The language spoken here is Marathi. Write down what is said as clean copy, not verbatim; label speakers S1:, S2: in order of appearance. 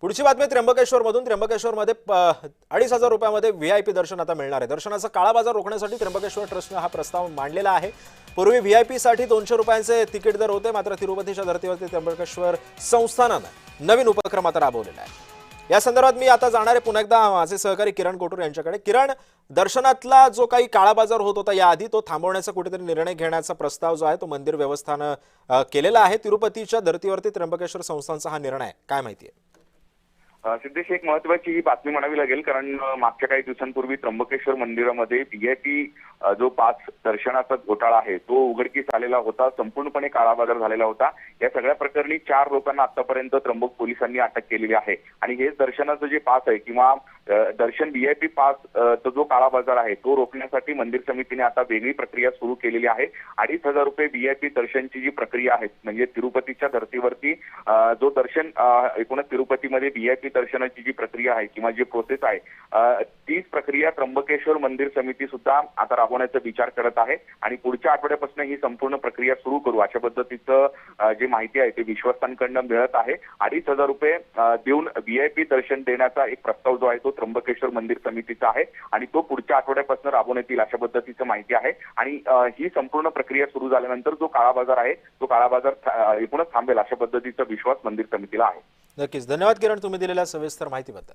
S1: पुढची बातमी त्र्यंबकेश्वरमधून। त्र्यंबकेश्वरमध्ये 2,500 रुपयामध्ये व्हीआयपी दर्शन आता मिळणार आहे। दर्शनाचा काळा बाजार रोखण्यासाठी त्र्यंबकेश्वर ट्रस्टने हा प्रस्ताव मांडलेला आहे। पूर्वी व्हीआयपी साठी 200 रुपयांचे तिकीट दर होते, मात्र तिरुपतीच्या धर्तीवरती त्र्यंबकेश्वर संस्थानाने नवीन उपक्रम आता राबवलेला आहे। या संदर्भात मी आता जाणार आहे पुन्हा एकदा माझे सहकारी किरण कोटूर यांच्याकडे। किरण, दर्शनातला जो काही काळा बाजार होत होता याआधी तो थांबवण्याचा कुठेतरी निर्णय घेण्याचा प्रस्ताव जो आहे तो मंदिर व्यवस्थापनाने केलेला आहे। तिरुपतीच्या धर्तीवरती त्र्यंबकेश्वर संस्थानचा हा निर्णय काय माहिती आहे?
S2: सिद्धेश, एक महत्वाची ही बातमी म्हणावी लागेल, कारण मागच्या काही दिवसांपूर्वी त्र्यंबकेश्वर मंदिरामध्ये व्हीआयपी जो पास दर्शनाचा घोटाळा आहे तो उघडकीस आलेला होता। संपूर्णपणे काळा बाजार झालेला होता। या सगळ्या प्रकरणी 4 लोकांना आतापर्यंत त्र्यंबक पोलिसांनी अटक केलेली आहे आणि हेच दर्शनाचं जे पास आहे किंवा दर्शन व्हीआयपी पास तो जो काळा बाजार आहे तो रोखण्यासाठी मंदिर समितीने आता वेगळी प्रक्रिया सुरू केलेली आहे। 2,500 रुपये व्हीआयपी दर्शनची जी प्रक्रिया आहे, म्हणजे तिरुपतीच्या धर्तीवरती जो दर्शन एकूणच तिरुपतीमध्ये व्हीआयपी दर्शनाची जी प्रक्रिया आहे किंवा जी प्रोसेस आहे तीच प्रक्रिया त्र्यंबकेश्वर मंदिर समिती सुद्धा आता राबवण्याचा विचार करत आहे आणि पुढच्या आठवड्यापासून ही संपूर्ण प्रक्रिया सुरू करू अशा पद्धतीचं जी माहिती आहे ते विश्वस्तांकडून मिळत आहे। 2,500 रुपये देऊन व्हीआयपी दर्शन देण्याचा एक प्रस्ताव जो आहे तो त्र्यंबकेश्वर मंदिर समितीचा आहे आणि तो पुढच्या आठवड्यापासून राबवण्यात येईल अशा पद्धतीचं माहिती आहे। आणि ही संपूर्ण प्रक्रिया सुरू झाल्यानंतर जो काळा बाजार आहे तो काळा बाजार एकूणच थांबेल अशा पद्धतीचा विश्वास मंदिर समितीला आहे।
S1: नक्कीच, धन्यवाद किरण, तुम्ही दिलेल्या सविस्तर माहितीबद्दल।